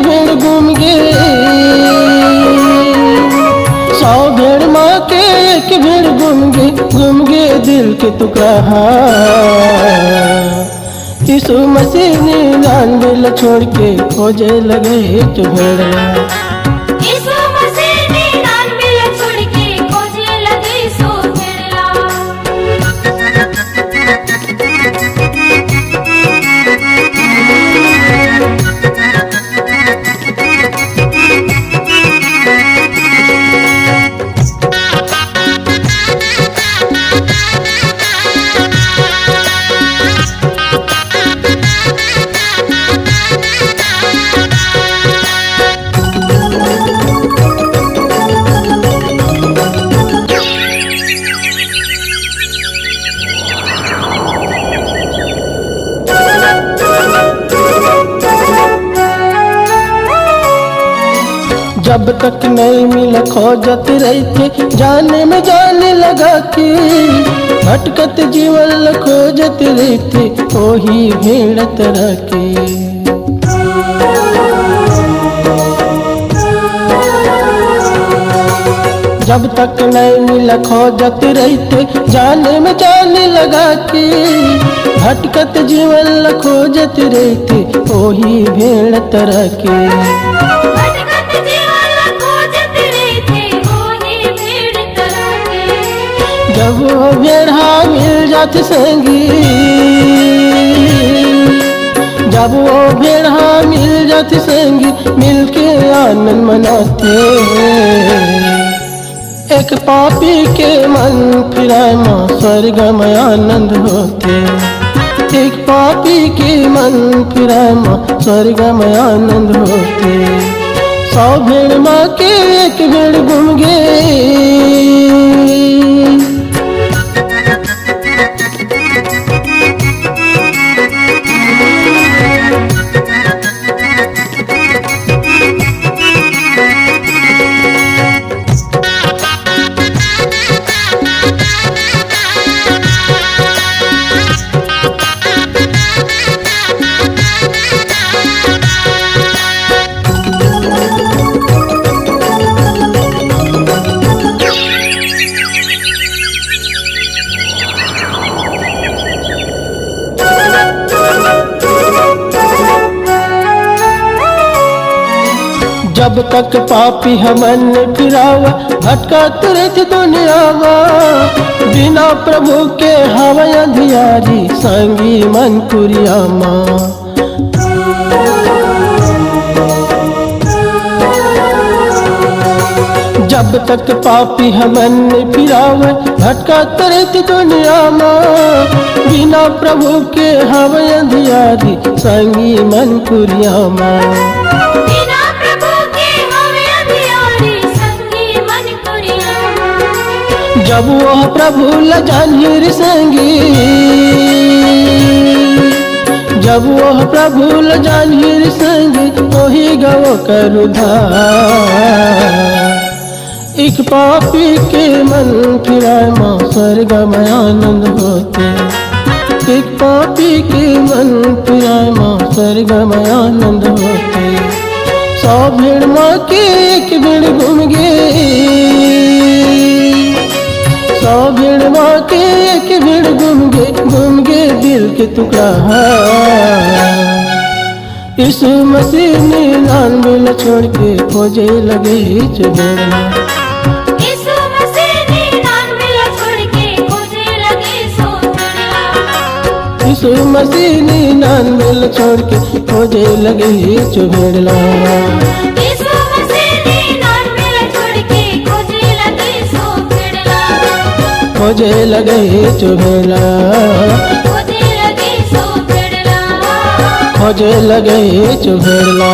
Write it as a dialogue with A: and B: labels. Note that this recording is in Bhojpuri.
A: भेड़ घूम गे, 100 भेड़ माँ के एक भेड़ घूम गे दिल के टुकड़ा। यीशु मसीह ने जान दिल छोड़ के खोजे लगे तो भेड़। जब तक नहीं मिला खोजत रही थे, जाने में जाने लगा के भटकत जीवन खोजत रही थे वही भेड़ तरह के। जब तक नहीं मिला खोजत रही थे, जाने में जाने लगा के भटकत जीवन खोजत रही थे वही भेड़ तरह के। जब वो भेड़ा मिल जाती संगी, जब वो भेड़ा मिल जाती संगी, मिलके आनंद मनाते। एक पापी के मन फिराए माँ स्वर्ग में आनंद होते। एक पापी के मन फिराए माँ स्वर्ग में आनंद होते। 100 भेड़ माँ के एक भेड़ घूम गे, जब तक पापी हमन फिरावा भटका तुरंत दुनियावा। बिना प्रभु के हवा अंधियारी संगी मन कुरियामा। जब तक पापी हमन फिरावा भटका तुरंत दुनियामा। बिना प्रभु के हवा अंधियारी संगी मन कुरियामा। जब वह प्रभु ल जानिर संगी, जब वह प्रभु ल जानिर संगी, वही गव कर उधार। एक पापी के मन फिराए माँ स्वर्ग में आनंद होते। एक पापी के मन फिराए माँ स्वर्ग में आनंद होते। 100 भेड़ माँ के एक भेड़ घूम गे, 100 भेड़ माँ के एक भेड़ घूम गे दिल के टुकड़ा। यीशु मसीह ने जान दिल छोड़ के खोजे लगे जो भेड़। यीशु मसीह ने जान दिल छोड़ के खोजे लगे जो भेड़। खोजे लगे जो भेड़ा, खोजे लगे जो भेड़ा।